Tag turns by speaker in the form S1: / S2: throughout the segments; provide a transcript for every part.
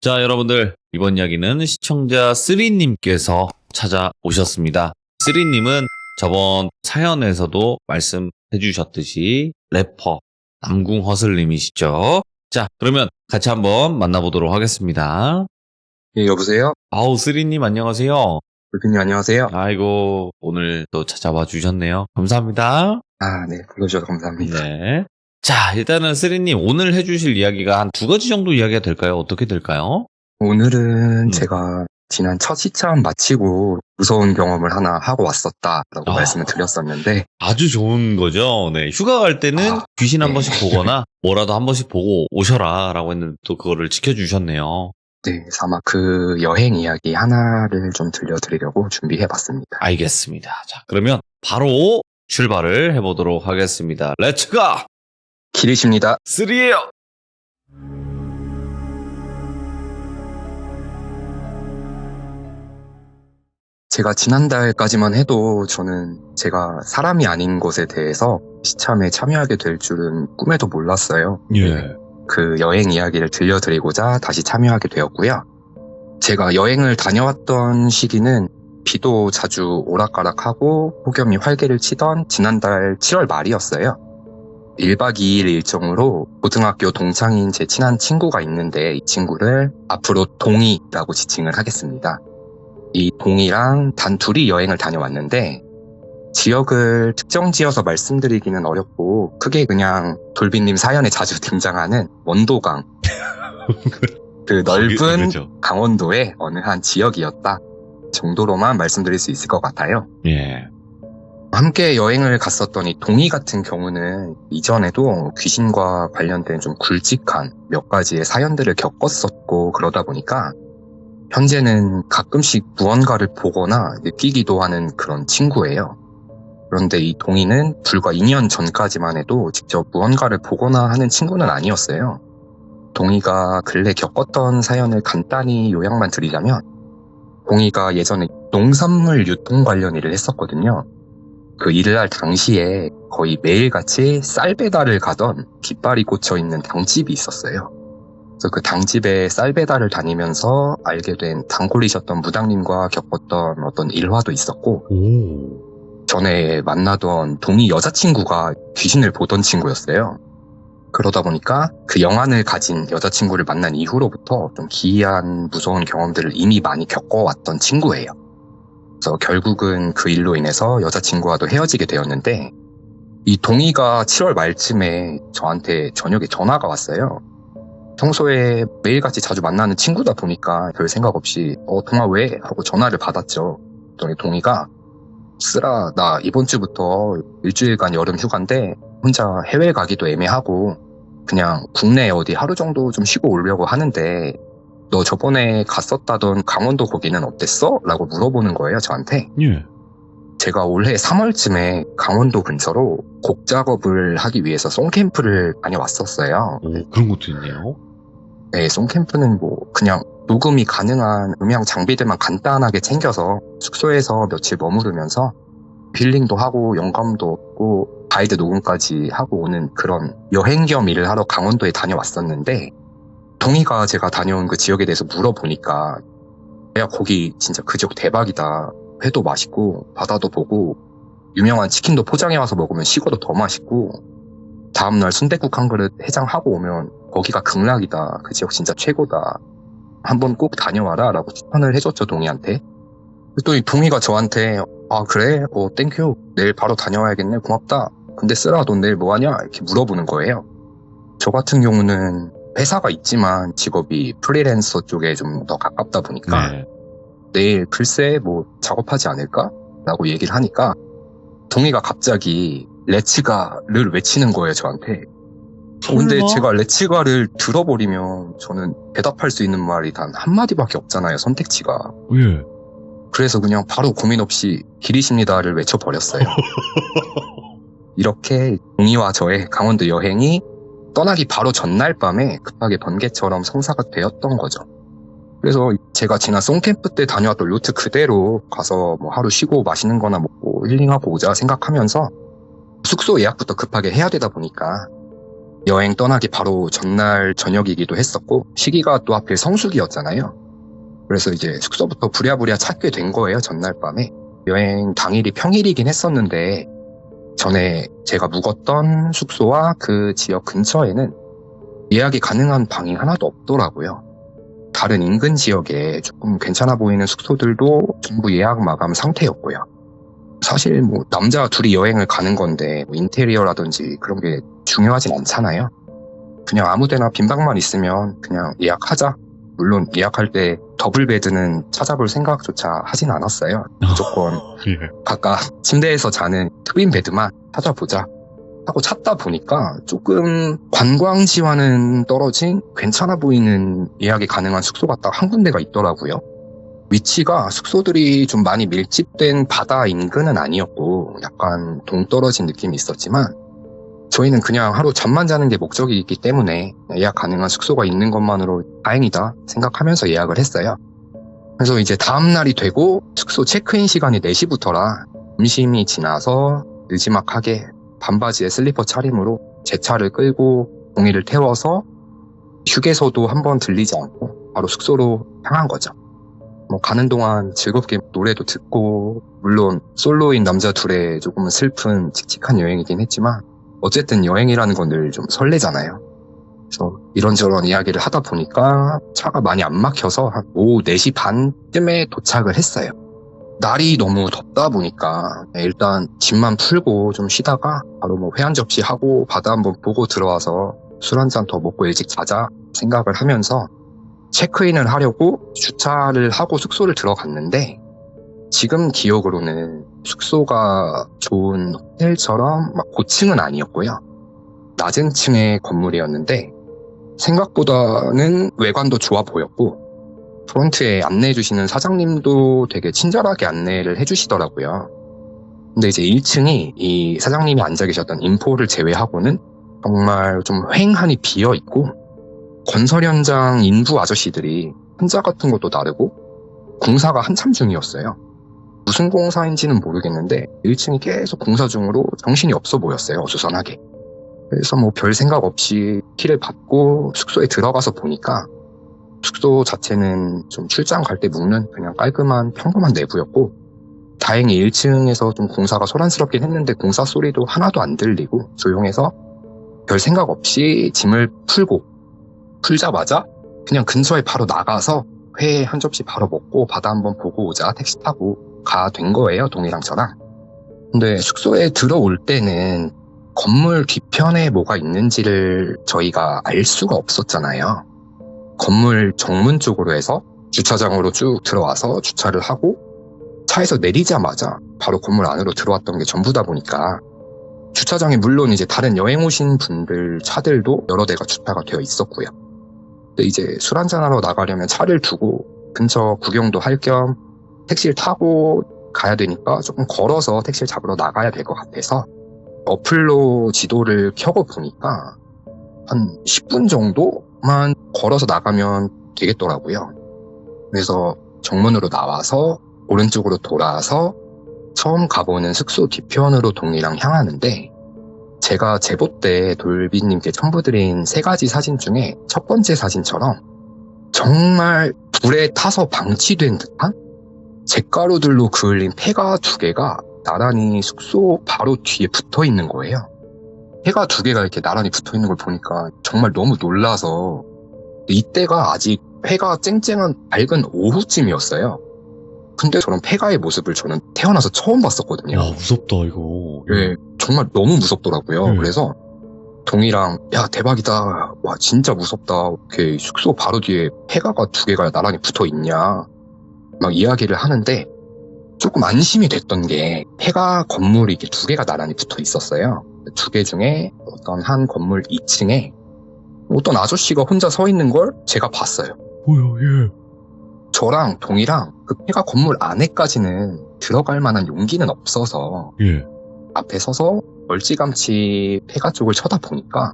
S1: 자, 여러분들, 이번 이야기는 시청자 쓰리님께서 찾아오셨습니다. 쓰리님은 저번 사연에서도 말씀해 주셨듯이 래퍼 남궁허슬님이시죠. 자, 그러면 같이 한번 만나보도록 하겠습니다.
S2: 예, 여보세요?
S1: 아우, 쓰리님 안녕하세요.
S2: 대표님 안녕하세요?
S1: 아이고, 오늘 또 찾아와 주셨네요. 감사합니다.
S2: 아, 네, 불러주셔서 감사합니다.
S1: 네. 자, 일단은 쓰리님 오늘 해주실 이야기가 한 두 가지 정도 이야기가 될까요? 어떻게 될까요?
S2: 오늘은 제가 지난 첫 시참 마치고 무서운 경험을 하나 하고 왔었다라고 말씀을 드렸었는데,
S1: 아주 좋은 거죠. 네. 휴가 갈 때는 귀신 한
S2: 네.
S1: 번씩 보거나 뭐라도 한 번씩 보고 오셔라 라고 했는데 또 그거를 지켜주셨네요.
S2: 네, 그래서 아마 그 여행 이야기 하나를 좀 들려드리려고 준비해봤습니다.
S1: 알겠습니다. 자, 그러면 바로 출발을 해보도록 하겠습니다. 렛츠가!
S2: 길이십니다.
S1: 3예요!
S2: 제가 지난달까지만 해도 저는 제가 사람이 아닌 것에 대해서 시참에 참여하게 될 줄은 꿈에도 몰랐어요.
S1: 예.
S2: 그 여행 이야기를 들려드리고자 다시 참여하게 되었고요. 제가 여행을 다녀왔던 시기는 비도 자주 오락가락하고 폭염이 활개를 치던 지난달 7월 말이었어요. 1박 2일 일정으로 고등학교 동창인 제 친한 친구가 있는데 이 친구를 앞으로 동이라고 지칭을 하겠습니다. 이 동이랑 단 둘이 여행을 다녀왔는데 지역을 특정 지어서 말씀드리기는 어렵고 크게 그냥 돌비님 사연에 자주 등장하는 원도강 그 넓은
S1: 그렇죠.
S2: 강원도의 어느 한 지역이었다 정도로만 말씀드릴 수 있을 것 같아요.
S1: 예.
S2: 함께 여행을 갔었던 이 동이 같은 경우는 이전에도 귀신과 관련된 좀 굵직한 몇 가지의 사연들을 겪었었고 그러다 보니까 현재는 가끔씩 무언가를 보거나 느끼기도 하는 그런 친구예요. 그런데 이 동이는 불과 2년 전까지만 해도 직접 무언가를 보거나 하는 친구는 아니었어요. 동이가 근래 겪었던 사연을 간단히 요약만 드리자면 동이가 예전에 농산물 유통 관련 일을 했었거든요. 그 일을 할 당시에 거의 매일같이 쌀 배달을 가던 깃발이 꽂혀있는 당집이 있었어요. 그래서 그 당집에 쌀 배달을 다니면서 알게 된 단골이셨던 무당님과 겪었던 어떤 일화도 있었고 전에 만나던 동이 여자친구가 귀신을 보던 친구였어요. 그러다 보니까 그 영안을 가진 여자친구를 만난 이후로부터 좀 기이한 무서운 경험들을 이미 많이 겪어왔던 친구예요. 그래서 결국은 그 일로 인해서 여자친구와도 헤어지게 되었는데 이 동이가 7월 말쯤에 저한테 저녁에 전화가 왔어요. 평소에 매일같이 자주 만나는 친구다 보니까 별 생각 없이 동아 왜? 하고 전화를 받았죠. 그랬더니 동이가 쓰라 나 이번 주부터 일주일간 여름 휴가인데 혼자 해외 가기도 애매하고 그냥 국내 어디 하루 정도 좀 쉬고 오려고 하는데 너 저번에 갔었다던 강원도 거기는 어땠어? 라고 물어보는 거예요 저한테.
S1: 예.
S2: 제가 올해 3월쯤에 강원도 근처로 곡 작업을 하기 위해서 송캠프를 다녀왔었어요.
S1: 그런 것도 있네요.
S2: 네, 송캠프는 뭐 그냥 녹음이 가능한 음향 장비들만 간단하게 챙겨서 숙소에서 며칠 머무르면서 힐링도 하고 영감도 얻고 가이드 녹음까지 하고 오는 그런 여행 겸 일을 하러 강원도에 다녀왔었는데 동이가 제가 다녀온 그 지역에 대해서 물어보니까 야 거기 진짜 그 지역 대박이다. 회도 맛있고 바다도 보고 유명한 치킨도 포장해와서 먹으면 식어도 더 맛있고 다음날 순댓국 한 그릇 해장하고 오면 거기가 극락이다. 그 지역 진짜 최고다. 한번 꼭 다녀와라 라고 추천을 해줬죠 동이한테. 그랬더니 동이가 저한테 아 그래? 땡큐. 내일 바로 다녀와야겠네. 고맙다. 근데 쓰라 넌 내일 뭐하냐? 이렇게 물어보는 거예요. 저 같은 경우는 회사가 있지만 직업이 프리랜서 쪽에 좀 더 가깝다 보니까 내일 글쎄 뭐 작업하지 않을까? 라고 얘기를 하니까 동이가 갑자기 렛츠가를 외치는 거예요 저한테. 근데 제가 렛츠가를 들어버리면 저는 대답할 수 있는 말이 단 한마디밖에 없잖아요 선택지가.
S1: 예.
S2: 그래서 그냥 바로 고민 없이 길이십니다를 외쳐버렸어요. 이렇게 동이와 저의 강원도 여행이 떠나기 바로 전날 밤에 급하게 번개처럼 성사가 되었던 거죠. 그래서 제가 지난 송캠프 때 다녀왔던 루트 그대로 가서 뭐 하루 쉬고 맛있는 거나 먹고 힐링하고 오자 생각하면서 숙소 예약부터 급하게 해야 되다 보니까 여행 떠나기 바로 전날 저녁이기도 했었고 시기가 또 하필 성수기였잖아요. 그래서 이제 숙소부터 부랴부랴 찾게 된 거예요. 전날 밤에. 여행 당일이 평일이긴 했었는데 전에 제가 묵었던 숙소와 그 지역 근처에는 예약이 가능한 방이 하나도 없더라고요. 다른 인근 지역에 조금 괜찮아 보이는 숙소들도 전부 예약 마감 상태였고요. 사실 뭐 남자 둘이 여행을 가는 건데 뭐 인테리어라든지 그런 게 중요하진 않잖아요. 그냥 아무 데나 빈 방만 있으면 그냥 예약하자. 물론 예약할 때 더블 베드는 찾아볼 생각조차 하진 않았어요. 무조건
S1: 예.
S2: 각각 침대에서 자는 트윈 베드만 찾아보자 하고 찾다 보니까 조금 관광지와는 떨어진 괜찮아 보이는 예약이 가능한 숙소가 딱 한 군데가 있더라고요. 위치가 숙소들이 좀 많이 밀집된 바다 인근은 아니었고 약간 동떨어진 느낌이 있었지만 저희는 그냥 하루 잠만 자는 게 목적이기 때문에 예약 가능한 숙소가 있는 것만으로 다행이다 생각하면서 예약을 했어요. 그래서 이제 다음날이 되고 숙소 체크인 시간이 4시부터라 점심이 지나서 느지막하게 반바지에 슬리퍼 차림으로 제 차를 끌고 동이를 태워서 휴게소도 한번 들리지 않고 바로 숙소로 향한 거죠. 뭐 가는 동안 즐겁게 노래도 듣고 물론 솔로인 남자 둘의 조금은 슬픈 칙칙한 여행이긴 했지만 어쨌든 여행이라는 건 늘 좀 설레잖아요. 그래서 이런저런 이야기를 하다 보니까 차가 많이 안 막혀서 한 오후 4시 반쯤에 도착을 했어요. 날이 너무 덥다 보니까 일단 짐만 풀고 좀 쉬다가 바로 뭐 회 한 접시 하고 바다 한번 보고 들어와서 술 한 잔 더 먹고 일찍 자자 생각을 하면서 체크인을 하려고 주차를 하고 숙소를 들어갔는데 지금 기억으로는 숙소가 좋은 호텔처럼 막 고층은 아니었고요. 낮은 층의 건물이었는데 생각보다는 외관도 좋아 보였고 프론트에 안내해 주시는 사장님도 되게 친절하게 안내를 해주시더라고요. 근데 이제 1층이 이 사장님이 앉아 계셨던 인포를 제외하고는 정말 좀 휑하니 비어있고 건설 현장 인부 아저씨들이 한자 같은 것도 나르고 공사가 한참 중이었어요. 무슨 공사인지는 모르겠는데 1층이 계속 공사 중으로 정신이 없어 보였어요. 어수선하게. 그래서 뭐 별 생각 없이 키를 받고 숙소에 들어가서 보니까 숙소 자체는 좀 출장 갈 때 묵는 그냥 깔끔한 평범한 내부였고 다행히 1층에서 좀 공사가 소란스럽긴 했는데 공사 소리도 하나도 안 들리고 조용해서 별 생각 없이 짐을 풀자마자 그냥 근처에 바로 나가서 회 한 접시 바로 먹고 바다 한번 보고 오자 택시 타고 가 된 거예요. 동이랑 저랑. 근데 숙소에 들어올 때는 건물 뒤편에 뭐가 있는지를 저희가 알 수가 없었잖아요. 건물 정문 쪽으로 해서 주차장으로 쭉 들어와서 주차를 하고 차에서 내리자마자 바로 건물 안으로 들어왔던 게 전부다 보니까 주차장에 물론 이제 다른 여행 오신 분들 차들도 여러 대가 주차가 되어 있었고요. 근데 이제 술 한잔하러 나가려면 차를 두고 근처 구경도 할 겸 택시를 타고 가야 되니까 조금 걸어서 택시를 잡으러 나가야 될 것 같아서 어플로 지도를 켜고 보니까 한 10분 정도만 걸어서 나가면 되겠더라고요. 그래서 정문으로 나와서 오른쪽으로 돌아서 처음 가보는 숙소 뒤편으로 동이랑 향하는데 제가 제보 때 돌비님께 첨부드린 3가지 사진 중에 첫 번째 사진처럼 정말 불에 타서 방치된 듯한 잿가루들로 그을린 폐가 2개가 나란히 숙소 바로 뒤에 붙어 있는 거예요. 폐가 2개가 이렇게 나란히 붙어 있는 걸 보니까 정말 너무 놀라서 이때가 아직 폐가 쨍쨍한 밝은 오후쯤이었어요. 근데 저런 폐가의 모습을 저는 태어나서 처음 봤었거든요.
S1: 야, 무섭다, 이거.
S2: 네, 정말 너무 무섭더라고요.
S1: 네.
S2: 그래서 동이랑 야 대박이다. 와 진짜 무섭다. 이렇게 숙소 바로 뒤에 폐가가 2개가 나란히 붙어 있냐. 막 이야기를 하는데 조금 안심이 됐던 게 폐가 건물이 이렇게 2개가 나란히 붙어 있었어요. 2개 중에 어떤 한 건물 2층에 어떤 아저씨가 혼자 서 있는 걸 제가 봤어요.
S1: 뭐야, 예.
S2: 저랑 동이랑 그 폐가 건물 안에까지는 들어갈 만한 용기는 없어서
S1: 예.
S2: 앞에 서서 멀찌감치 폐가 쪽을 쳐다보니까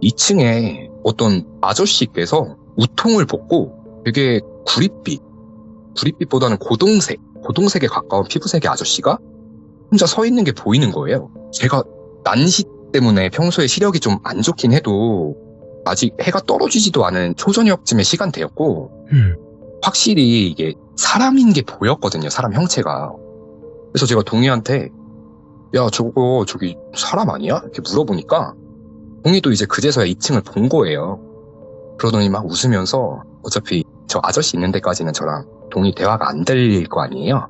S2: 2층에 어떤 아저씨께서 우통을 벗고 되게 구릿빛보다는 고동색에 가까운 피부색의 아저씨가 혼자 서 있는 게 보이는 거예요. 제가 난시 때문에 평소에 시력이 좀 안 좋긴 해도 아직 해가 떨어지지도 않은 초저녁쯤의 시간대였고 확실히 이게 사람인 게 보였거든요. 사람 형체가. 그래서 제가 동희한테 야 저거 저기 사람 아니야? 이렇게 물어보니까 동희도 이제 그제서야 2층을 본 거예요. 그러더니 막 웃으면서 어차피 저 아저씨 있는 데까지는 저랑 동희 대화가 안 들릴 거 아니에요.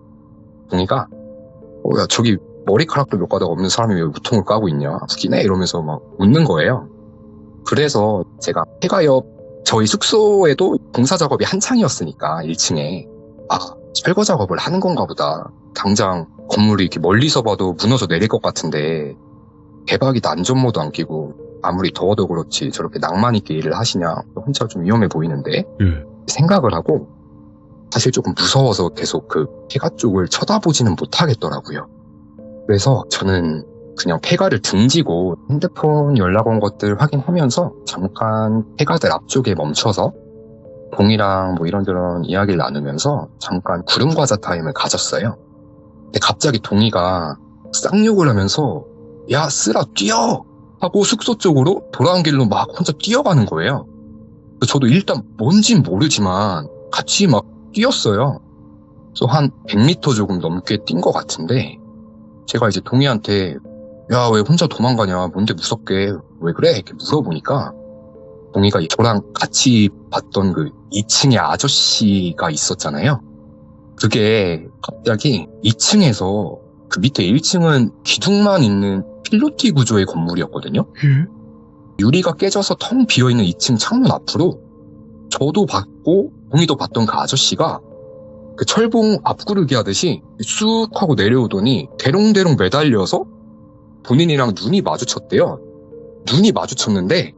S2: 동희가 야 저기 머리카락도 몇 가닥 없는 사람이 왜 우통을 까고 있냐 웃기네 이러면서 막 웃는 거예요. 그래서 제가 폐가 옆 저희 숙소에도 공사 작업이 한창이었으니까 1층에 철거 작업을 하는 건가 보다. 당장 건물이 이렇게 멀리서 봐도 무너져 내릴 것 같은데 대박이다 안전모도 안 끼고 아무리 더워도 그렇지 저렇게 낭만 있게 일을 하시냐 혼자 좀 위험해 보이는데 생각을 하고 사실 조금 무서워서 계속 그 폐가 쪽을 쳐다보지는 못하겠더라고요. 그래서 저는 그냥 폐가를 등지고 핸드폰 연락 온 것들 확인하면서 잠깐 폐가들 앞쪽에 멈춰서 동이랑 뭐 이런저런 이야기를 나누면서 잠깐 구름과자 타임을 가졌어요. 근데 갑자기 동이가 쌍욕을 하면서 야 쓰라 뛰어! 하고 숙소 쪽으로 돌아온 길로 막 혼자 뛰어가는 거예요. 저도 일단 뭔진 모르지만 같이 막 뛰었어요. 그래서 한 100m 조금 넘게 뛴 것 같은데 제가 이제 동희한테 야 왜 혼자 도망가냐 뭔데 무섭게 왜 그래 이렇게 물어보니까 동희가 저랑 같이 봤던 그 2층에 아저씨가 있었잖아요. 그게 갑자기 2층에서 그 밑에 1층은 기둥만 있는 필로티 구조의 건물이었거든요. 유리가 깨져서 텅 비어있는 2층 창문 앞으로 저도 봤고 동희도 봤던 그 아저씨가 그 철봉 앞구르기 하듯이 쑥 하고 내려오더니 대롱대롱 매달려서 본인이랑 눈이 마주쳤대요. 눈이 마주쳤는데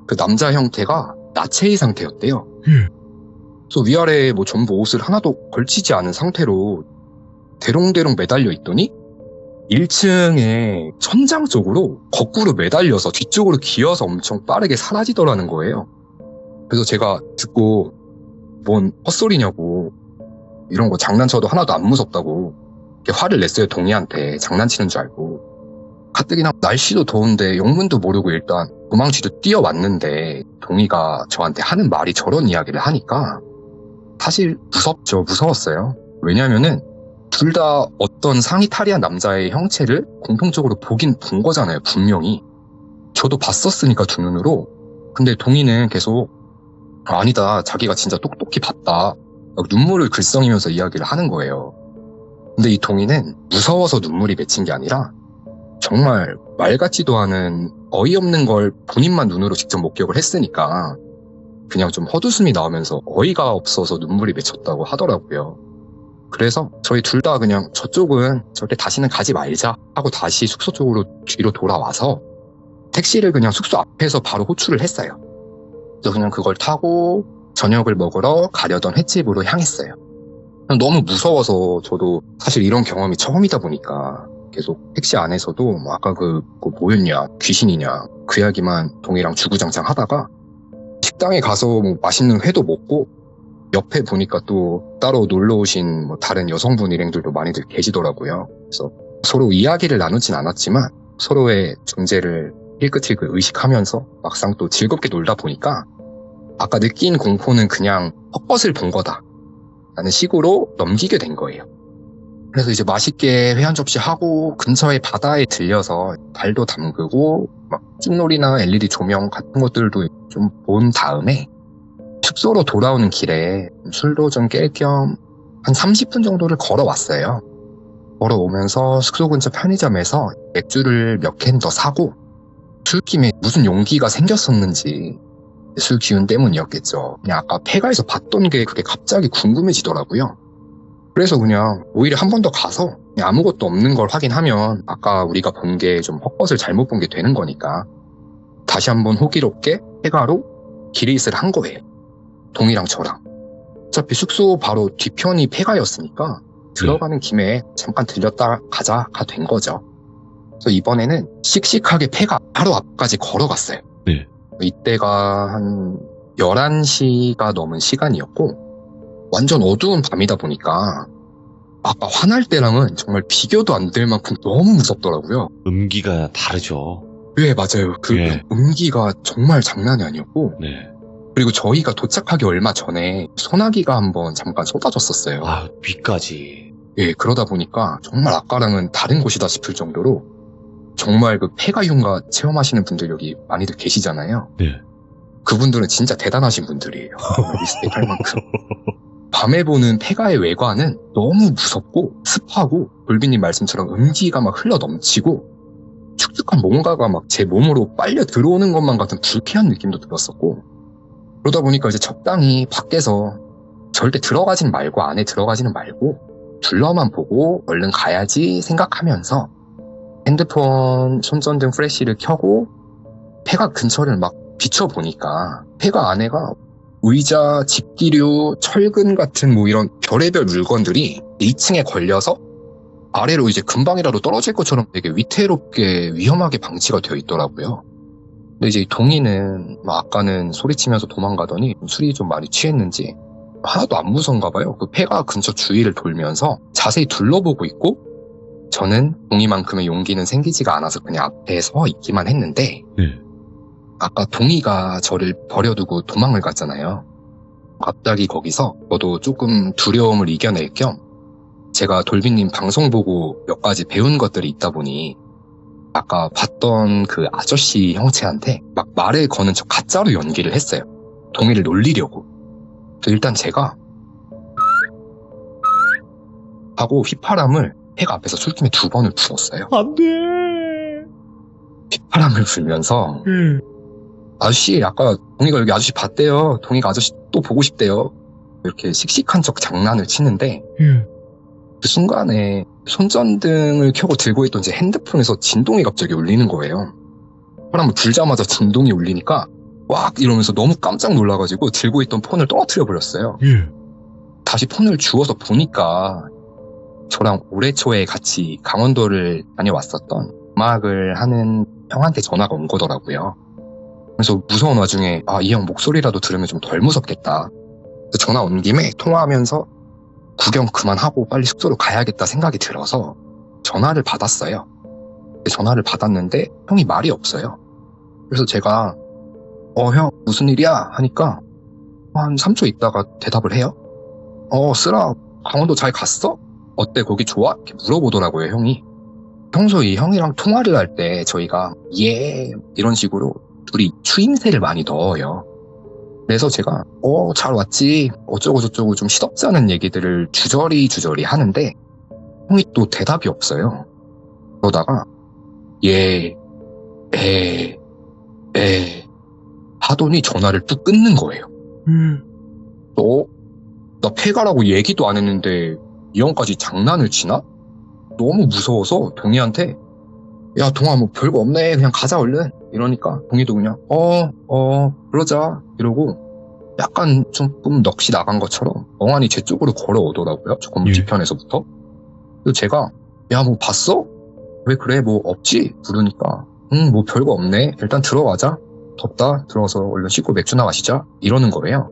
S2: 그 남자 형태가 나체의 상태였대요. 그래서 위아래에 뭐 전부 옷을 하나도 걸치지 않은 상태로 대롱대롱 매달려 있더니 1층에 천장 쪽으로 거꾸로 매달려서 뒤쪽으로 기어서 엄청 빠르게 사라지더라는 거예요. 그래서 제가 듣고 뭔 헛소리냐고 이런 거 장난쳐도 하나도 안 무섭다고 이렇게 화를 냈어요. 동희한테 장난치는 줄 알고. 가뜩이나 날씨도 더운데 영문도 모르고 일단 도망치도 뛰어왔는데 동희가 저한테 하는 말이 저런 이야기를 하니까 사실 무서웠어요. 왜냐면은 둘 다 어떤 상의탈의한 남자의 형체를 공통적으로 보긴 본 거잖아요. 분명히. 저도 봤었으니까 두 눈으로. 근데 동희는 계속 아니다 자기가 진짜 똑똑히 봤다. 눈물을 글썽이면서 이야기를 하는 거예요. 근데 이 동희는 무서워서 눈물이 맺힌 게 아니라 정말 말 같지도 않은 어이없는 걸 본인만 눈으로 직접 목격을 했으니까 그냥 좀 헛웃음이 나오면서 어이가 없어서 눈물이 맺혔다고 하더라고요. 그래서 저희 둘 다 그냥 저쪽은 절대 다시는 가지 말자 하고 다시 숙소 쪽으로 뒤로 돌아와서 택시를 그냥 숙소 앞에서 바로 호출을 했어요. 그래서 그냥 그걸 타고 저녁을 먹으러 가려던 횟집으로 향했어요. 너무 무서워서 저도 사실 이런 경험이 처음이다 보니까 계속 택시 안에서도 뭐 아까 그거 뭐였냐 귀신이냐 그 이야기만 동희랑 주구장창 하다가 식당에 가서 뭐 맛있는 회도 먹고 옆에 보니까 또 따로 놀러 오신 뭐 다른 여성분 일행들도 많이들 계시더라고요. 그래서 서로 이야기를 나누진 않았지만 서로의 존재를 힐끗힐끗 의식하면서 막상 또 즐겁게 놀다 보니까 아까 느낀 공포는 그냥 헛것을 본 거다 라는 식으로 넘기게 된 거예요. 그래서 이제 맛있게 회 한 접시 하고 근처의 바다에 들려서 발도 담그고 막 쭝놀이나 LED 조명 같은 것들도 좀 본 다음에 숙소로 돌아오는 길에 술도 좀 깰 겸 한 30분 정도를 걸어왔어요. 걸어오면서 숙소 근처 편의점에서 맥주를 몇 캔 더 사고 술김에 무슨 용기가 생겼었는지 술 기운 때문이었겠죠. 그냥 아까 폐가에서 봤던 게 그게 갑자기 궁금해지더라고요. 그래서 그냥 오히려 한 번 더 가서 그냥 아무것도 없는 걸 확인하면 아까 우리가 본 게 좀 헛것을 잘못 본 게 되는 거니까 다시 한번 호기롭게 폐가로 기릿을 한 거예요. 동희랑 저랑. 어차피 숙소 바로 뒤편이 폐가였으니까 들어가는 김에 잠깐 들렸다 가자가 된 거죠. 그래서 이번에는 씩씩하게 폐가 바로 앞까지 걸어갔어요.
S1: 네.
S2: 이때가 한 11시가 넘은 시간이었고 완전 어두운 밤이다 보니까 아까 화날 때랑은 정말 비교도 안 될 만큼 너무 무섭더라고요.
S1: 음기가 다르죠.
S2: 네, 맞아요. 그
S1: 예.
S2: 음기가 정말 장난이 아니었고,
S1: 네.
S2: 그리고 저희가 도착하기 얼마 전에 소나기가 한번 잠깐 쏟아졌었어요.
S1: 아, 비까지.
S2: 예, 그러다 보니까 정말 아까랑은 다른 곳이다 싶을 정도로 정말 그 폐가융가 체험하시는 분들 여기 많이들 계시잖아요.
S1: 네.
S2: 그분들은 진짜 대단하신 분들이에요. 리스펙할 만큼. 밤에 보는 폐가의 외관은 너무 무섭고 습하고 돌비님 말씀처럼 음기가 막 흘러 넘치고 축축한 뭔가가 막 제 몸으로 빨려 들어오는 것만 같은 불쾌한 느낌도 들었었고 그러다 보니까 이제 적당히 밖에서 절대 들어가진 말고 안에 들어가지는 말고 둘러만 보고 얼른 가야지 생각하면서 핸드폰, 손전등 플래시를 켜고 폐가 근처를 막 비춰보니까 폐가 안에가 의자, 집기류, 철근 같은 뭐 이런 별의별 물건들이 2층에 걸려서 아래로 이제 금방이라도 떨어질 것처럼 되게 위태롭게 위험하게 방치가 되어 있더라고요. 근데 이제 동이는 아까는 소리치면서 도망가더니 술이 좀 많이 취했는지 하나도 안 무서운가 봐요. 그 폐가 근처 주위를 돌면서 자세히 둘러보고 있고 저는 동이만큼의 용기는 생기지가 않아서 그냥 앞에 서 있기만 했는데
S1: 네.
S2: 아까 동이가 저를 버려두고 도망을 갔잖아요. 갑자기 거기서 저도 조금 두려움을 이겨낼 겸 제가 돌비님 방송 보고 몇 가지 배운 것들이 있다 보니 아까 봤던 그 아저씨 형체한테 막 말을 거는 척 가짜로 연기를 했어요. 동이를 놀리려고. 그래서 일단 제가 하고 휘파람을 폐가 앞에서 술김에 2번을 불었어요.
S1: 안 돼.
S2: 휘파람을 불면서 아저씨 아까 동이가 여기 아저씨 봤대요. 동이가 아저씨 또 보고 싶대요. 이렇게 씩씩한 척 장난을 치는데 그 순간에 손전등을 켜고 들고 있던 제 핸드폰에서 진동이 갑자기 울리는 거예요. 휘파람을 불자마자 진동이 울리니까 왁 이러면서 너무 깜짝 놀라가지고 들고 있던 폰을 떨어뜨려 버렸어요. 다시 폰을 주워서 보니까 저랑 올해 초에 같이 강원도를 다녀왔었던 음악을 하는 형한테 전화가 온 거더라고요. 그래서 무서운 와중에 이 형 목소리라도 들으면 좀 덜 무섭겠다. 그래서 전화 온 김에 통화하면서 구경 그만하고 빨리 숙소로 가야겠다 생각이 들어서 전화를 받았어요. 전화를 받았는데 형이 말이 없어요. 그래서 제가 형 무슨 일이야? 하니까 한 3초 있다가 대답을 해요. 쓰라 강원도 잘 갔어? 어때 거기 좋아? 이렇게 물어보더라고요 형이. 평소 이 형이랑 통화를 할 때 저희가 예 이런 식으로 둘이 추임새를 많이 넣어요. 그래서 제가 잘 왔지 어쩌고 저쩌고 좀 시덥지 않은 얘기들을 주저리 하는데 형이 또 대답이 없어요. 그러다가 예, 하더니 전화를 뚝 끊는 거예요. 나 폐가라고 얘기도 안 했는데 이 형까지 장난을 치나? 너무 무서워서 동희한테 야 동아 뭐 별거 없네 그냥 가자 얼른 이러니까 동희도 그냥 그러자 이러고 약간 조금 넋이 나간 것처럼 멍하니 제 쪽으로 걸어오더라고요. 저 건물 뒤편에서부터. 그래서 제가 야 뭐 봤어? 왜 그래 뭐 없지? 부르니까 뭐 별거 없네 일단 들어가자 덥다 들어가서 얼른 씻고 맥주나 마시자 이러는 거예요.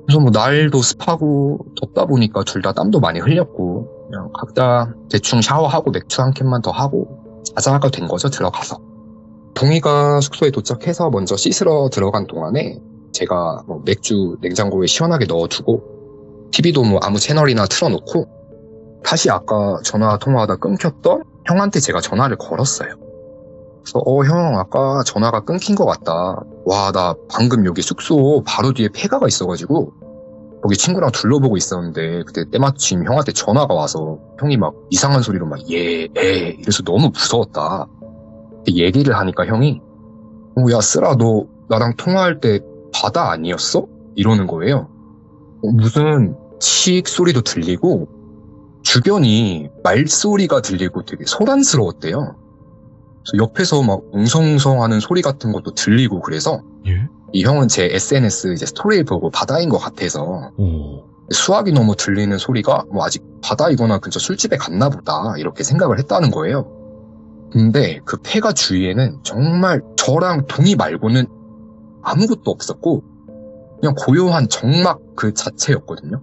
S2: 그래서 뭐 날도 습하고 덥다 보니까 둘 다 땀도 많이 흘렸고 그냥 각자 대충 샤워하고 맥주 한 캔만 더 하고 자자가 된 거죠. 들어가서 동희가 숙소에 도착해서 먼저 씻으러 들어간 동안에 제가 뭐 맥주 냉장고에 시원하게 넣어두고 TV도 뭐 아무 채널이나 틀어놓고 다시 아까 전화 통화하다 끊겼던 형한테 제가 전화를 걸었어요. 그래서 형 아까 전화가 끊긴 것 같다. 와 나 방금 여기 숙소 바로 뒤에 폐가가 있어가지고 거기 친구랑 둘러보고 있었는데 그때 때마침 형한테 전화가 와서 형이 막 이상한 소리로 막 이래서 너무 무서웠다. 얘기를 하니까 형이 야 쓰라 너 나랑 통화할 때 바다 아니었어? 이러는 거예요. 무슨 칙 소리도 들리고 주변이 말소리가 들리고 되게 소란스러웠대요. 그래서 옆에서 막 웅성웅성하는 소리 같은 것도 들리고 그래서 이 형은 제 SNS 이제 스토리를 보고 바다인 것 같아서 수학이 너무 들리는 소리가 뭐 아직 바다이거나 근처 술집에 갔나 보다 이렇게 생각을 했다는 거예요. 근데 그 폐가 주위에는 정말 저랑 동이 말고는 아무것도 없었고 그냥 고요한 정막 그 자체였거든요.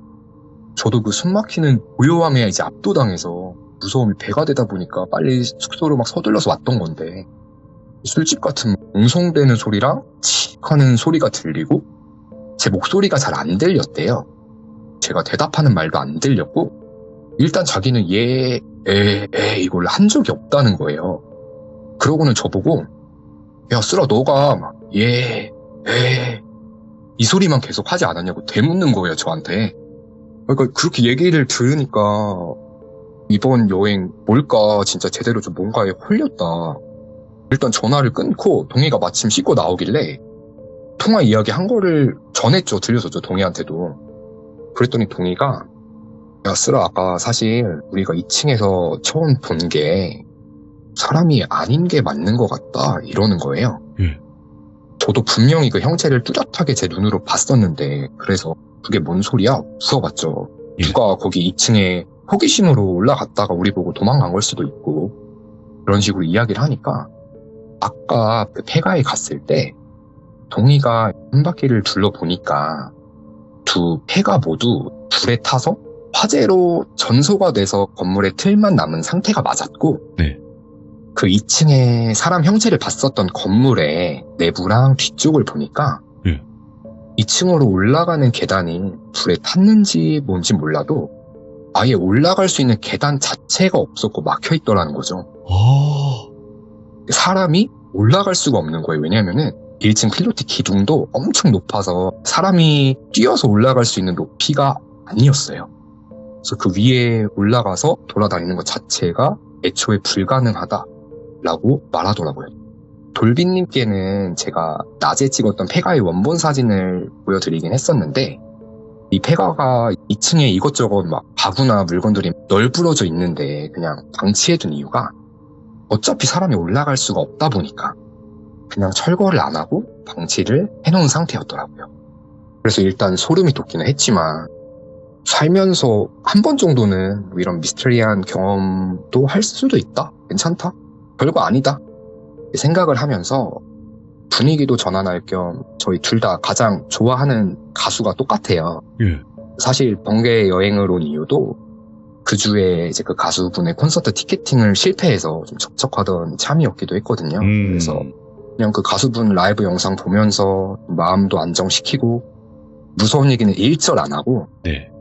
S2: 저도 그 숨막히는 고요함에 이제 압도당해서 무서움이 배가 되다 보니까 빨리 숙소로 막 서둘러서 왔던 건데 술집 같은 웅성대는 소리랑 칙 하는 소리가 들리고 제 목소리가 잘 안 들렸대요. 제가 대답하는 말도 안 들렸고 일단 자기는 이걸 한 적이 없다는 거예요. 그러고는 저보고 야 쓰라 너가 막 이 소리만 계속 하지 않았냐고 되묻는 거예요 저한테. 그러니까 그렇게 얘기를 들으니까 이번 여행 뭘까 진짜 제대로 좀 뭔가에 홀렸다. 일단 전화를 끊고 동희가 마침 씻고 나오길래 통화 이야기 한 거를 전했죠. 들려줬죠 동희한테도. 그랬더니 동희가 야 쓰라 아까 사실 우리가 2층에서 처음 본 게 사람이 아닌 게 맞는 것 같다 이러는 거예요. 저도 분명히 그 형체를 뚜렷하게 제 눈으로 봤었는데 그래서 그게 뭔 소리야? 물어봤죠. 누가 거기 2층에 호기심으로 올라갔다가 우리 보고 도망간 걸 수도 있고 그런 식으로 이야기를 하니까 아까 그 폐가에 갔을 때 동희가 한 바퀴를 둘러보니까 두 폐가 모두 불에 타서 화재로 전소가 돼서 건물의 틀만 남은 상태가 맞았고
S1: 네.
S2: 그 2층에 사람 형체를 봤었던 건물의 내부랑 뒤쪽을 보니까 2층으로 올라가는 계단이 불에 탔는지 뭔지 몰라도 아예 올라갈 수 있는 계단 자체가 없었고 막혀있더라는 거죠. 사람이 올라갈 수가 없는 거예요. 왜냐면은 1층 필로티 기둥도 엄청 높아서 사람이 뛰어서 올라갈 수 있는 높이가 아니었어요. 그래서 그 위에 올라가서 돌아다니는 것 자체가 애초에 불가능하다라고 말하더라고요. 돌빈님께는 제가 낮에 찍었던 폐가의 원본 사진을 보여드리긴 했었는데 이 폐가가 2층에 이것저것 막 가구나 물건들이 널브러져 있는데 그냥 방치해둔 이유가 어차피 사람이 올라갈 수가 없다 보니까 그냥 철거를 안 하고 방치를 해놓은 상태였더라고요. 그래서 일단 소름이 돋기는 했지만 살면서 한 번 정도는 뭐 이런 미스터리한 경험도 할 수도 있다? 괜찮다? 별거 아니다? 생각을 하면서 분위기도 전환할 겸 저희 둘 다 가장 좋아하는 가수가 똑같아요. 사실 번개 여행을 온 이유도 그 주에 이제 그 가수분의 콘서트 티켓팅을 실패해서 좀 적적하던 참이었기도 했거든요. 그래서 그냥 그 가수분 라이브 영상 보면서 마음도 안정시키고 무서운 얘기는 일절 안 하고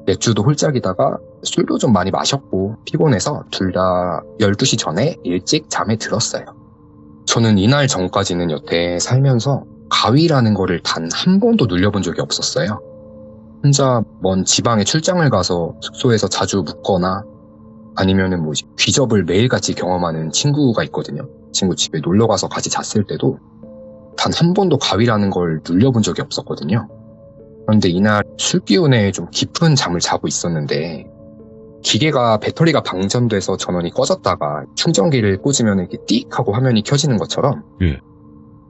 S2: 맥주도 홀짝이다가 술도 좀 많이 마셨고 피곤해서 둘 다 12시 전에 일찍 잠에 들었어요. 저는 이날 전까지는 여태 살면서 가위라는 거를 단 한 번도 눌려본 적이 없었어요. 혼자 먼 지방에 출장을 가서 숙소에서 자주 묵거나 아니면은 뭐 귀접을 매일같이 경험하는 친구가 있거든요. 친구 집에 놀러가서 같이 잤을 때도 단 한 번도 가위라는 걸 눌려본 적이 없었거든요. 그런데 이날 술 기운에 좀 깊은 잠을 자고 있었는데 기계가 배터리가 방전돼서 전원이 꺼졌다가 충전기를 꽂으면 이렇게 띡 하고 화면이 켜지는 것처럼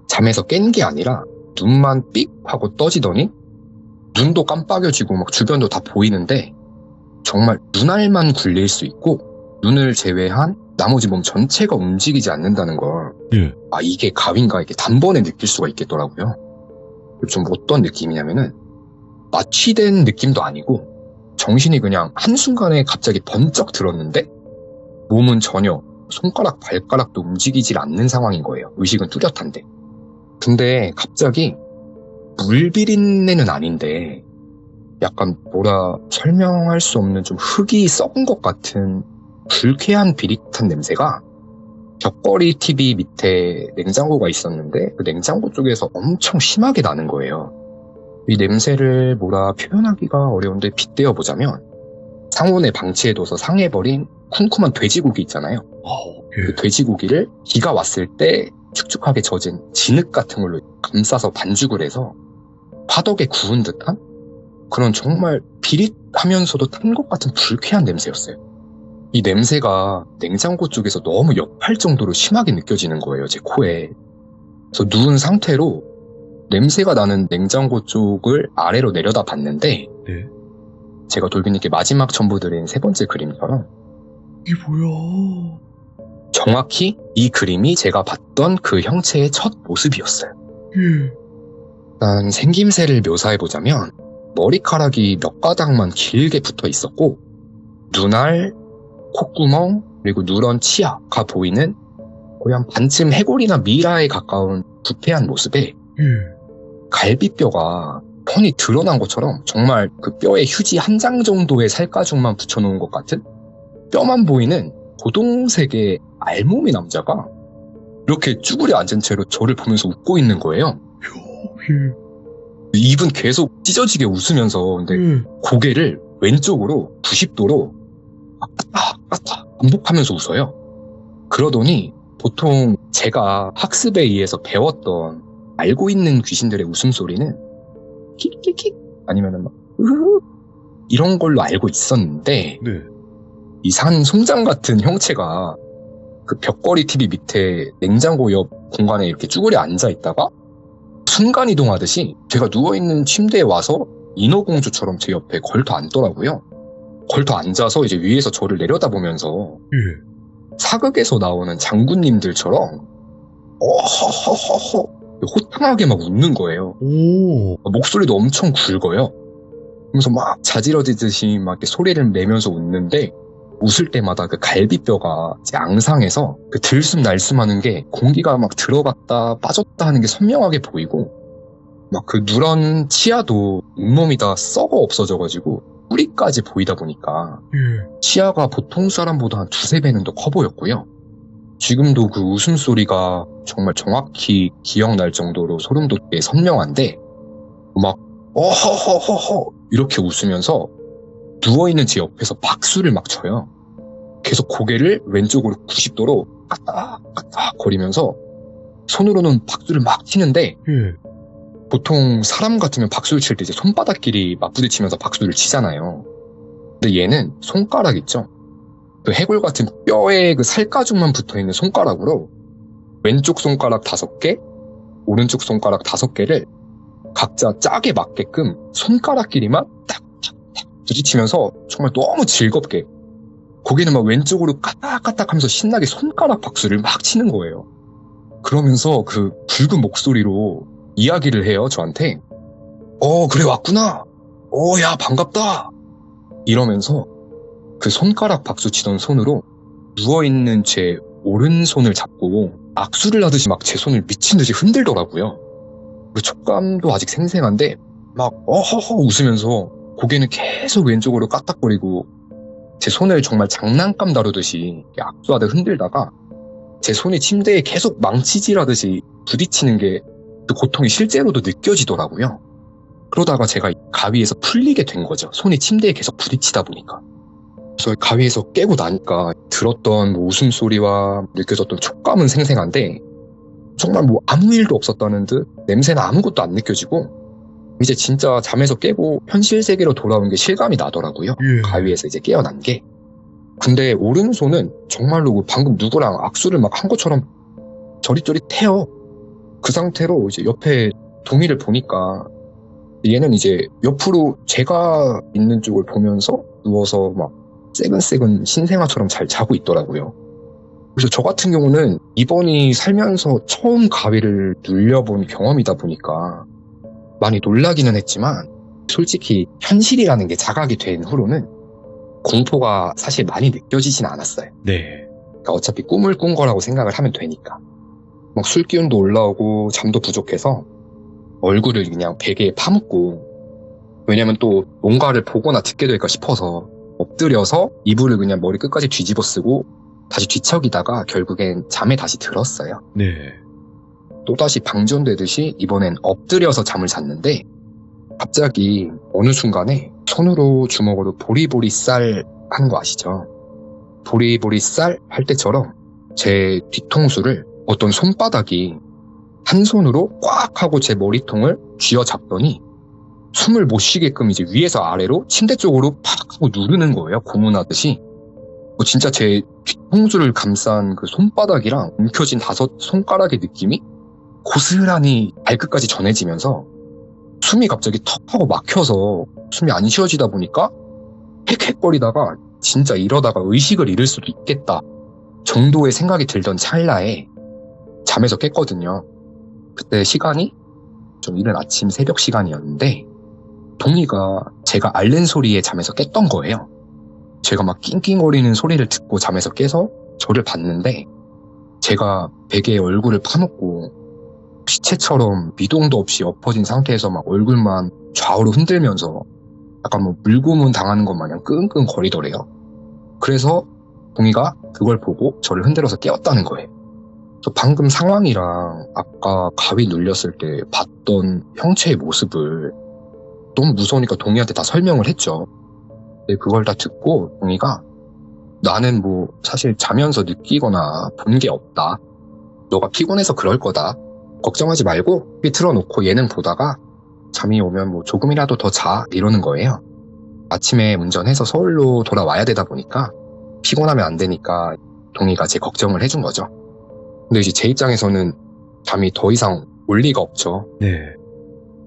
S2: 잠에서 깬 게 아니라 눈만 삑 하고 떠지더니 눈도 깜빡여지고 막 주변도 다 보이는데 정말 눈알만 굴릴 수 있고 눈을 제외한 나머지 몸 전체가 움직이지 않는다는 걸 아 이게 가위인가 이렇게 단번에 느낄 수가 있겠더라고요. 좀 어떤 느낌이냐면은 마취된 느낌도 아니고 정신이 그냥 한순간에 갑자기 번쩍 들었는데 몸은 전혀 손가락 발가락도 움직이질 않는 상황인 거예요. 의식은 뚜렷한데. 근데 갑자기 물비린내는 아닌데 약간 뭐라 설명할 수 없는 좀 흙이 썩은 것 같은 불쾌한 비릿한 냄새가 벽걸이 TV 밑에 냉장고가 있었는데 그 냉장고 쪽에서 엄청 심하게 나는 거예요. 이 냄새를 뭐라 표현하기가 어려운데 빗대어 보자면 상온에 방치해둬서 상해버린 쿰쿰한 돼지고기 있잖아요. 그 돼지고기를 비가 왔을 때 축축하게 젖은 진흙 같은 걸로 감싸서 반죽을 해서 화덕에 구운 듯한 그런 정말 비릿하면서도 탄 것 같은 불쾌한 냄새였어요. 이 냄새가 냉장고 쪽에서 너무 역할 정도로 심하게 느껴지는 거예요, 제 코에. 그래서 누운 상태로 냄새가 나는 냉장고 쪽을 아래로 내려다 봤는데 제가 돌비님께 마지막 첨부드린 세 번째 그림처럼
S1: 이게 뭐야?
S2: 정확히 이 그림이 제가 봤던 그 형체의 첫 모습이었어요. 일단 생김새를 묘사해보자면 머리카락이 몇 가닥만 길게 붙어 있었고 눈알, 콧구멍, 그리고 누런 치아가 보이는 거의 한 반쯤 해골이나 미라에 가까운 부패한 모습에 갈비뼈가 뻔히 드러난 것처럼 정말 그 뼈에 휴지 한 장 정도의 살가죽만 붙여놓은 것 같은 뼈만 보이는 고동색의 알몸의 남자가 이렇게 쭈그려 앉은 채로 저를 보면서 웃고 있는 거예요. 입은 계속 찢어지게 웃으면서 근데 고개를 왼쪽으로 90도로 왔다 반복하면서 웃어요. 그러더니 보통 제가 학습에 의해서 배웠던 알고 있는 귀신들의 웃음소리는 킥킥킥 아니면은 막 으흐 이런 걸로 알고 있었는데
S3: 네.
S2: 이 산 송장 같은 형체가 그 벽걸이 TV 밑에 냉장고 옆 공간에 이렇게 쭈그려 앉아 있다가 순간 이동하듯이 제가 누워있는 침대에 와서 인어공주처럼 제 옆에 걸터 앉더라고요. 걸터 앉아서 이제 위에서 저를 내려다보면서 사극에서 나오는 장군님들처럼 어허허허허 호탕하게 막 웃는 거예요.
S3: 오.
S2: 목소리도 엄청 굵어요. 그러면서 막 자지러지듯이 막 이렇게 소리를 내면서 웃는데 웃을 때마다 그 갈비뼈가 제 앙상해서 그 들숨날숨하는 게 공기가 막 들어갔다 빠졌다 하는 게 선명하게 보이고 막 그 누런 치아도 잇몸이 다 썩어 없어져가지고 뿌리까지 보이다 보니까 치아가 보통 사람보다 한 2~3배는 더 커 보였고요. 지금도 그 웃음소리가 정말 정확히 기억날 정도로 소름 돋게 선명한데 막 어허허허허 이렇게 웃으면서 누워있는 제 옆에서 박수를 막 쳐요. 계속 고개를 왼쪽으로 90도로 까딱까딱 거리면서 손으로는 박수를 막 치는데 보통 사람 같으면 박수를 칠 때 이제 손바닥끼리 막 부딪히면서 박수를 치잖아요. 근데 얘는 손가락 있죠? 그 해골 같은 뼈에 그 살가죽만 붙어있는 손가락으로 왼쪽 손가락 5개, 오른쪽 손가락 5개를 각자 짝에 맞게끔 손가락끼리만 딱딱딱 부딪히면서 정말 너무 즐겁게 거기는 막 왼쪽으로 까딱까딱 하면서 신나게 손가락 박수를 막 치는 거예요. 그러면서 그 굵은 목소리로 이야기를 해요, 저한테. 그래 왔구나. 야 반갑다. 이러면서 그 손가락 박수 치던 손으로 누워있는 제 오른손을 잡고 악수를 하듯이 막 제 손을 미친 듯이 흔들더라고요. 그 촉감도 아직 생생한데 막 어허허 웃으면서 고개는 계속 왼쪽으로 까딱거리고 제 손을 정말 장난감 다루듯이 악수하듯 흔들다가 제 손이 침대에 계속 망치질하듯이 부딪히는 게 그 고통이 실제로도 느껴지더라고요. 그러다가 제가 가위에서 풀리게 된 거죠. 손이 침대에 계속 부딪히다 보니까. 그래서 가위에서 깨고 나니까 들었던 뭐 웃음소리와 느껴졌던 촉감은 생생한데 정말 뭐 아무 일도 없었다는 듯 냄새나 아무것도 안 느껴지고 이제 진짜 잠에서 깨고 현실 세계로 돌아온 게 실감이 나더라고요. 가위에서 이제 깨어난 게. 근데 오른손은 정말로 방금 누구랑 악수를 막 한 것처럼 저릿저릿해요. 그 상태로 이제 옆에 동이를 보니까 얘는 이제 옆으로 제가 있는 쪽을 보면서 누워서 막 새근새근 신생아처럼 잘 자고 있더라고요. 그래서 저 같은 경우는 이번이 살면서 처음 가위를 눌려본 경험이다 보니까 많이 놀라기는 했지만 솔직히 현실이라는 게 자각이 된 후로는 공포가 사실 많이 느껴지진 않았어요.
S3: 네.
S2: 그러니까 어차피 꿈을 꾼 거라고 생각을 하면 되니까. 막 술기운도 올라오고 잠도 부족해서 얼굴을 그냥 베개에 파묻고 왜냐면 또 뭔가를 보거나 듣게 될까 싶어서 엎드려서 이불을 그냥 머리 끝까지 뒤집어 쓰고 다시 뒤척이다가 결국엔 잠에 다시 들었어요.
S3: 네.
S2: 또다시 방전되듯이 이번엔 엎드려서 잠을 잤는데 갑자기 어느 순간에 손으로 주먹으로 보리보리 쌀 하는 거 아시죠? 보리보리 쌀 할 때처럼 제 뒤통수를 어떤 손바닥이 한 손으로 꽉 하고 제 머리통을 쥐어잡더니 숨을 못 쉬게끔 이제 위에서 아래로 침대 쪽으로 팍 하고 누르는 거예요. 고문하듯이. 진짜 제 뒤통수를 감싼 그 손바닥이랑 움켜진 5 손가락의 느낌이 고스란히 발끝까지 전해지면서 숨이 갑자기 턱 하고 막혀서 숨이 안 쉬어지다 보니까 헥헥거리다가 진짜 이러다가 의식을 잃을 수도 있겠다 정도의 생각이 들던 찰나에 잠에서 깼거든요. 그때 시간이 좀 이른 아침 새벽 시간이었는데 동이가 제가 앓는 소리에 잠에서 깼던 거예요. 제가 막 낑낑거리는 소리를 듣고 잠에서 깨서 저를 봤는데 제가 베개에 얼굴을 파놓고 시체처럼 미동도 없이 엎어진 상태에서 막 얼굴만 좌우로 흔들면서 약간 뭐 물고문 당하는 것 마냥 끙끙거리더래요. 그래서 동희가 그걸 보고 저를 흔들어서 깨웠다는 거예요. 저 방금 상황이랑 아까 가위 눌렸을 때 봤던 형체의 모습을 너무 무서우니까 동희한테 다 설명을 했죠. 근데 그걸 다 듣고 동희가 나는 뭐 사실 자면서 느끼거나 본 게 없다. 너가 피곤해서 그럴 거다. 걱정하지 말고 TV 틀어놓고 예능 보다가 잠이 오면 뭐 조금이라도 더 자 이러는 거예요. 아침에 운전해서 서울로 돌아와야 되다 보니까 피곤하면 안 되니까 동희가 제 걱정을 해준 거죠. 근데 이제 제 입장에서는 잠이 더 이상 올 리가 없죠.
S1: 네.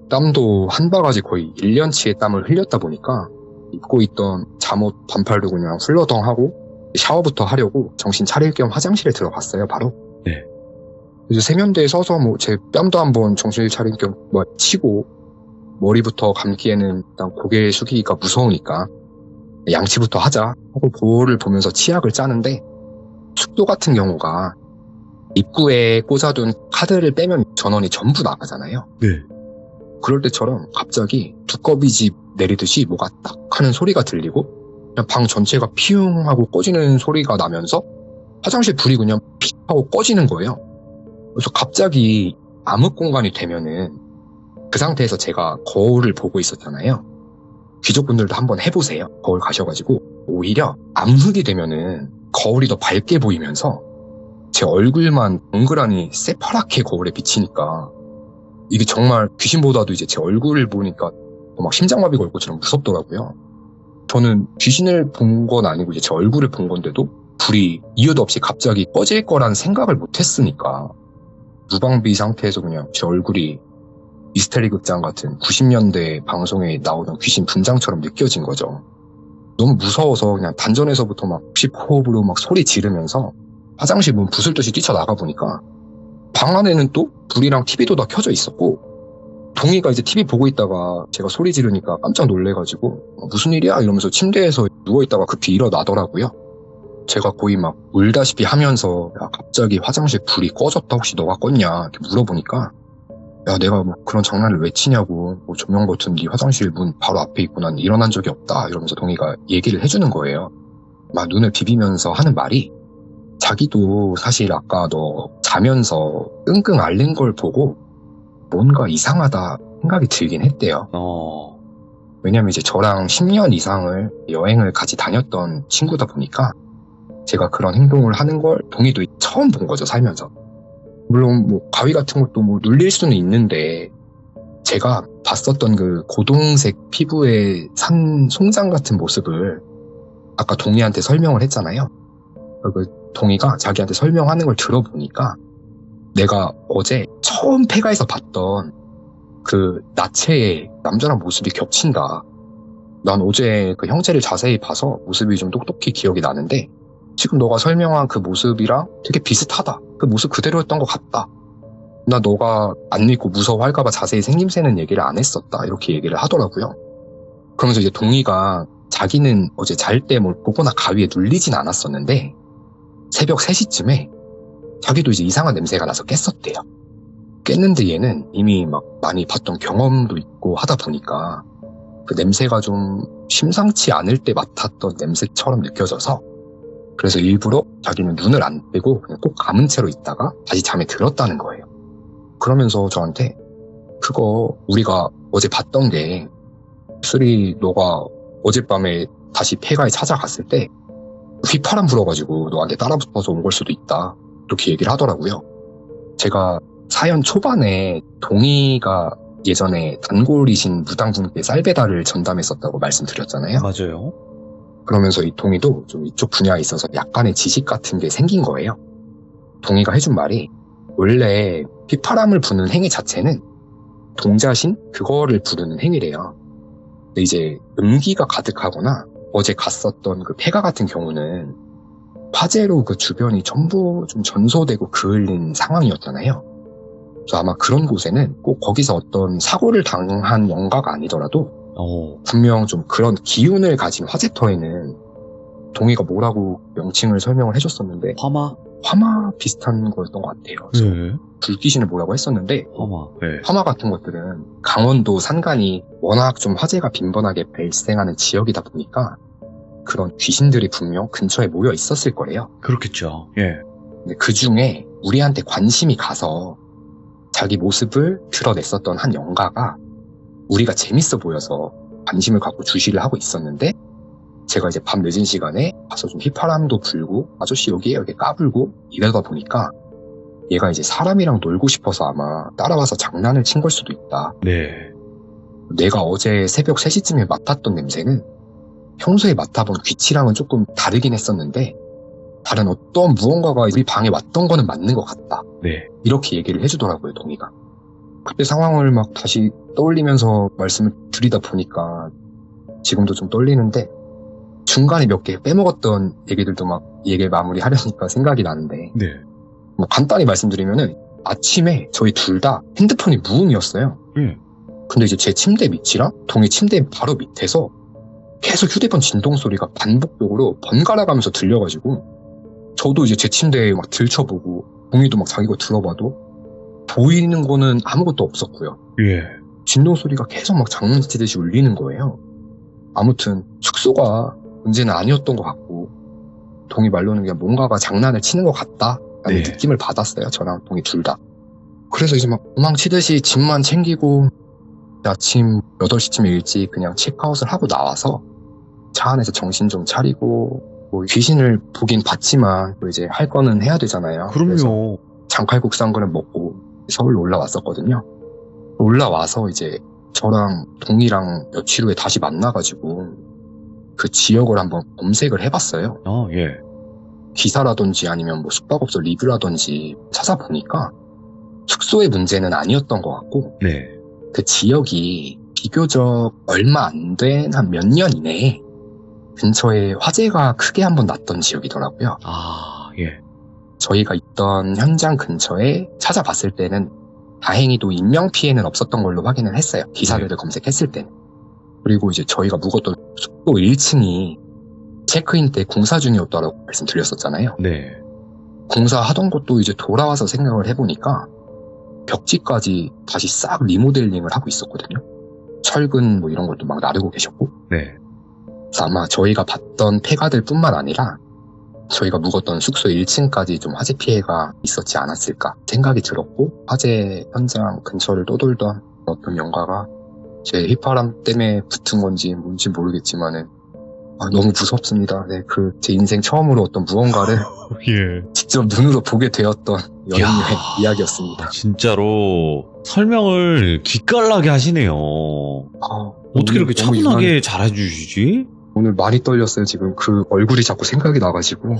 S2: 땀도 한 바가지 거의 1년치의 땀을 흘렸다 보니까 입고 있던 잠옷 반팔도 그냥 훌러덩하고 샤워부터 하려고 정신 차릴 겸 화장실에 들어갔어요, 바로.
S1: 네.
S2: 이제 세면대에 서서 뭐 제 뺨도 한번 정신 차릴 겸 뭐 치고 머리부터 감기에는 일단 고개 숙이기가 무서우니까 양치부터 하자 하고 거울을 보면서 치약을 짜는데 숙도 같은 경우가 입구에 꽂아둔 카드를 빼면 전원이 전부 나가잖아요.
S1: 네.
S2: 그럴 때처럼 갑자기 두꺼비집 내리듯이 뭐가 딱 하는 소리가 들리고 그냥 방 전체가 피웅 하고 꺼지는 소리가 나면서 화장실 불이 그냥 픽 하고 꺼지는 거예요. 그래서 갑자기 암흑 공간이 되면은 그 상태에서 제가 거울을 보고 있었잖아요. 귀족분들도 한번 해보세요. 거울 가셔가지고 오히려 암흑이 되면은 거울이 더 밝게 보이면서 제 얼굴만 동그라니 새파랗게 거울에 비치니까 이게 정말 귀신보다도 이제 제 얼굴을 보니까 막 심장마비 걸 것처럼 무섭더라고요. 저는 귀신을 본 건 아니고 이제 제 얼굴을 본 건데도 불이 이유도 없이 갑자기 꺼질 거란 생각을 못 했으니까 무방비 상태에서 그냥 제 얼굴이 미스테리 극장 같은 90년대 방송에 나오던 귀신 분장처럼 느껴진 거죠. 너무 무서워서 그냥 단전에서부터 막 10호흡으로 막 소리 지르면서 화장실 문 부술듯이 뛰쳐나가 보니까 방 안에는 또 불이랑 TV도 다 켜져 있었고 동희가 이제 TV 보고 있다가 제가 소리 지르니까 깜짝 놀래가지고 무슨 일이야 이러면서 침대에서 누워있다가 급히 일어나더라고요. 제가 거의 막 울다시피 하면서 야 갑자기 화장실 불이 꺼졌다 혹시 너가 껐냐 이렇게 물어보니까 야 내가 뭐 그런 장난을 왜 치냐고 뭐 조명 버튼 네 화장실 문 바로 앞에 있고 난 일어난 적이 없다 이러면서 동희가 얘기를 해주는 거예요. 막 눈을 비비면서 하는 말이 자기도 사실 아까 너 자면서 끙끙 앓는 걸 보고 뭔가 이상하다 생각이 들긴 했대요. 왜냐면 이제 저랑 10년 이상을 여행을 같이 다녔던 친구다 보니까 제가 그런 행동을 하는 걸 동희도 처음 본 거죠, 살면서. 물론 뭐 가위 같은 것도 뭐 눌릴 수는 있는데 제가 봤었던 그 고동색 피부의 산 송장 같은 모습을 아까 동희한테 설명을 했잖아요. 그 동희가 자기한테 설명하는 걸 들어보니까 내가 어제 처음 폐가에서 봤던 그 나체의 남자랑 모습이 겹친다. 난 어제 그 형체를 자세히 봐서 모습이 좀 똑똑히 기억이 나는데 지금 너가 설명한 그 모습이랑 되게 비슷하다. 그 모습 그대로였던 것 같다. 나 너가 안 믿고 무서워할까봐 자세히 생김새는 얘기를 안 했었다. 이렇게 얘기를 하더라고요. 그러면서 이제 동희가 자기는 어제 잘 때 뭘 보거나 가위에 눌리진 않았었는데 새벽 3시쯤에 자기도 이제 이상한 냄새가 나서 깼었대요. 깼는데 얘는 이미 막 많이 봤던 경험도 있고 하다 보니까 그 냄새가 좀 심상치 않을 때 맡았던 냄새처럼 느껴져서 그래서 일부러 자기는 눈을 안 뜨고 그냥 꼭 감은 채로 있다가 다시 잠에 들었다는 거예요. 그러면서 저한테 그거 우리가 어제 봤던 게 술이 너가 어젯밤에 다시 폐가에 찾아갔을 때 휘파람 불어가지고 너한테 따라붙어서 온 걸 수도 있다. 이렇게 얘기를 하더라고요. 제가 사연 초반에 동희가 예전에 단골이신 무당분께 쌀배달을 전담했었다고 말씀드렸잖아요.
S1: 맞아요.
S2: 그러면서 이 동희도 좀 이쪽 분야에 있어서 약간의 지식 같은 게 생긴 거예요. 동희가 해준 말이 원래 휘파람을 부는 행위 자체는 동자신 그거를 부르는 행위래요. 근데 이제 음기가 가득하거나 어제 갔었던 그 폐가 같은 경우는 화재로 그 주변이 전부 좀 전소되고 그을린 상황이었잖아요. 그래서 아마 그런 곳에는 꼭 거기서 어떤 사고를 당한 영가가 아니더라도 분명 좀 그런 기운을 가진 화재터에는 동희가 뭐라고 명칭을 설명을 해줬었는데
S1: 화마?
S2: 화마 비슷한 거였던 것 같아요. 그래서
S1: 네.
S2: 불귀신을 뭐라고 했었는데
S1: 화마. 네.
S2: 화마 같은 것들은 강원도 산간이 워낙 좀 화재가 빈번하게 발생하는 지역이다 보니까 그런 귀신들이 분명 근처에 모여 있었을 거예요.
S1: 그렇겠죠. 예.
S2: 근데 그 중에 우리한테 관심이 가서 자기 모습을 드러냈었던 한 영가가 우리가 재밌어 보여서 관심을 갖고 주시를 하고 있었는데 제가 이제 밤 늦은 시간에 가서 좀 휘파람도 불고 아저씨 여기에 까불고 이러다 보니까 얘가 이제 사람이랑 놀고 싶어서 아마 따라와서 장난을 친 걸 수도 있다.
S1: 네.
S2: 내가 어제 새벽 3시쯤에 맡았던 냄새는 평소에 맡아본 귀치랑은 조금 다르긴 했었는데 다른 어떤 무언가가 우리 방에 왔던 거는 맞는 것 같다.
S1: 네.
S2: 이렇게 얘기를 해주더라고요, 동이가. 그때 상황을 막 다시 떠올리면서 말씀을 드리다 보니까 지금도 좀 떨리는데 중간에 몇 개 빼먹었던 얘기들도 막 얘기를 마무리하려니까 생각이 나는데
S1: 네.
S2: 뭐 간단히 말씀드리면은 아침에 저희 둘 다 핸드폰이 무음이었어요. 근데 이제 제 침대 밑이랑 동이 침대 바로 밑에서 계속 휴대폰 진동 소리가 반복적으로 번갈아 가면서 들려가지고 저도 이제 제 침대에 막 들춰보고 동이도 막 자기 거 들어봐도 보이는 거는 아무것도 없었고요.
S1: 예.
S2: 진동 소리가 계속 막 장난치듯이 울리는 거예요. 아무튼 숙소가 문제는 아니었던 것 같고 동이 말로는 그냥 뭔가가 장난을 치는 것 같다라는
S1: 네.
S2: 느낌을 받았어요. 저랑 동이 둘 다. 그래서 이제 막 도망치듯이 짐만 챙기고 아침 8시쯤에 일찍 그냥 체크아웃을 하고 나와서 차 안에서 정신 좀 차리고 뭐 귀신을 보긴 봤지만 또 이제 할 거는 해야 되잖아요. 그래서
S1: 그럼요.
S2: 장칼국수 한 그릇 먹고 서울로 올라왔었거든요. 올라와서 이제 저랑 동이랑 며칠 후에 다시 만나가지고 그 지역을 한번 검색을 해봤어요.
S1: 아, 예.
S2: 기사라든지 아니면 뭐 숙박업소 리뷰라든지 찾아보니까 숙소의 문제는 아니었던 것 같고
S1: 네.
S2: 그 지역이 비교적 얼마 안 된 한 몇 년 이내에 근처에 화재가 크게 한번 났던 지역이더라고요.
S1: 아, 예.
S2: 저희가 있던 현장 근처에 찾아봤을 때는 다행히도 인명피해는 없었던 걸로 확인을 했어요. 기사들을 검색했을 때는. 그리고 이제 저희가 묵었던 숙소 1층이 체크인 때 공사 중이었다고 말씀드렸었잖아요.
S1: 네.
S2: 공사하던 것도 이제 돌아와서 생각을 해보니까 벽지까지 다시 싹 리모델링을 하고 있었거든요. 철근 뭐 이런 것도 막 나르고 계셨고.
S1: 네.
S2: 그래서 아마 저희가 봤던 폐가들 뿐만 아니라 저희가 묵었던 숙소 1층까지 좀 화재 피해가 있었지 않았을까 생각이 들었고 화재 현장 근처를 떠돌던 어떤 영가가 제 휘파람 때문에 붙은 건지 뭔지 모르겠지만은 너무 무섭습니다. 네, 제 인생 처음으로 어떤 무언가를
S1: 예.
S2: 직접 눈으로 보게 되었던 여행
S1: 야,
S2: 이야기였습니다.
S1: 진짜로 설명을 기깔나게 하시네요. 어떻게 이렇게
S2: 너무
S1: 차분하게 잘해주시지?
S2: 오늘 많이 떨렸어요. 지금 그 얼굴이 자꾸 생각이 나가지고.
S1: 와.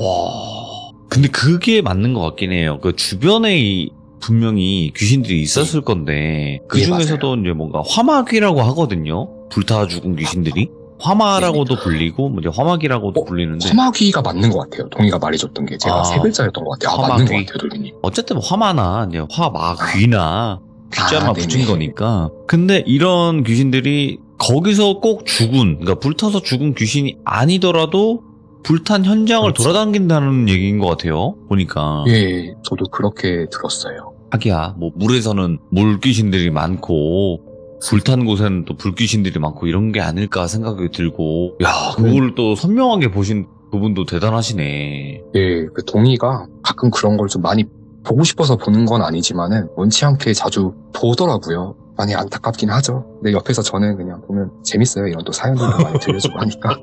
S1: 근데 그게 맞는 것 같긴 해요. 그 주변에 분명히 귀신들이 있었을 건데 그
S2: 예,
S1: 중에서도 이제 뭔가 화마귀라고 하거든요. 불타 죽은 귀신들이. 화마라고도 불리고 이제 화마귀라고도 불리는데
S2: 화마귀가 맞는 것 같아요. 동이가 말해줬던 게 제가 세 글자였던 것 같아요. 맞는 것 같아요, 돌비님.
S1: 어쨌든 화마나 이제 화마귀나 귀자만 붙인
S2: 네네.
S1: 거니까. 근데 이런 귀신들이 거기서 꼭 그러니까 불타서 죽은 귀신이 아니더라도 불탄 현장을
S2: 그렇죠.
S1: 돌아다닌다는 얘기인 것 같아요. 보니까.
S2: 예, 저도 그렇게 들었어요.
S1: 하기야, 뭐 물에서는 물귀신들이 많고 불탄 곳에는 또 불귀신들이 많고 이런 게 아닐까 생각이 들고, 야, 그걸 또 선명하게 보신 부분도 대단하시네.
S2: 예, 그 동이가 가끔 그런 걸 좀 많이 보고 싶어서 보는 건 아니지만은 원치 않게 자주 보더라고요. 많이 안타깝긴 하죠. 근데 옆에서 저는 그냥 보면 재밌어요. 이런 또 사연들도 많이 들려주고 하니까.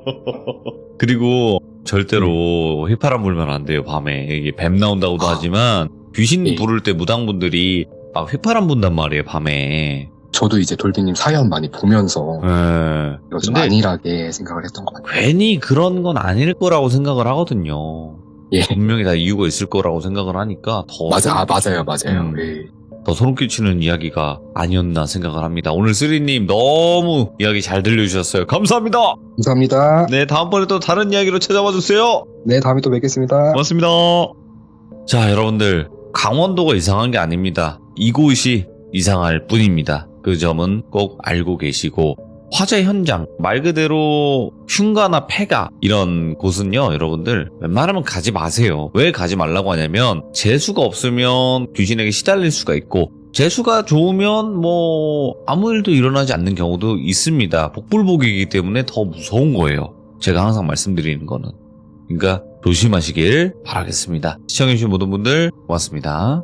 S1: 그리고 절대로 휘파람 불면 안 돼요, 밤에. 이게 뱀 나온다고도 하지만 귀신
S2: 예.
S1: 부를 때 무당분들이 막 휘파람 분단 말이에요, 밤에.
S2: 저도 이제 돌비님 사연 많이 보면서
S1: 예.
S2: 이거 좀
S1: 근데
S2: 안일하게 생각을 했던 것 같아요.
S1: 괜히 그런 건 아닐 거라고 생각을 하거든요.
S2: 예.
S1: 분명히 다 이유가 있을 거라고 생각을 하니까 더
S2: 맞아요.
S1: 음.
S2: 예.
S1: 더 소름 끼치는 이야기가 아니었나 생각을 합니다. 오늘 쓰리님 너무 이야기 잘 들려주셨어요. 감사합니다.
S2: 감사합니다.
S1: 네, 다음번에 또 다른 이야기로 찾아와 주세요.
S2: 네, 다음에 또 뵙겠습니다.
S1: 고맙습니다. 자, 여러분들, 강원도가 이상한 게 아닙니다. 이곳이 이상할 뿐입니다. 그 점은 꼭 알고 계시고 화재 현장, 말 그대로 흉가나 폐가 이런 곳은요, 여러분들 웬만하면 가지 마세요. 왜 가지 말라고 하냐면 재수가 없으면 귀신에게 시달릴 수가 있고, 재수가 좋으면 뭐 아무 일도 일어나지 않는 경우도 있습니다. 복불복이기 때문에 더 무서운 거예요. 제가 항상 말씀드리는 거는. 그러니까 조심하시길 바라겠습니다. 시청해주신 모든 분들 고맙습니다.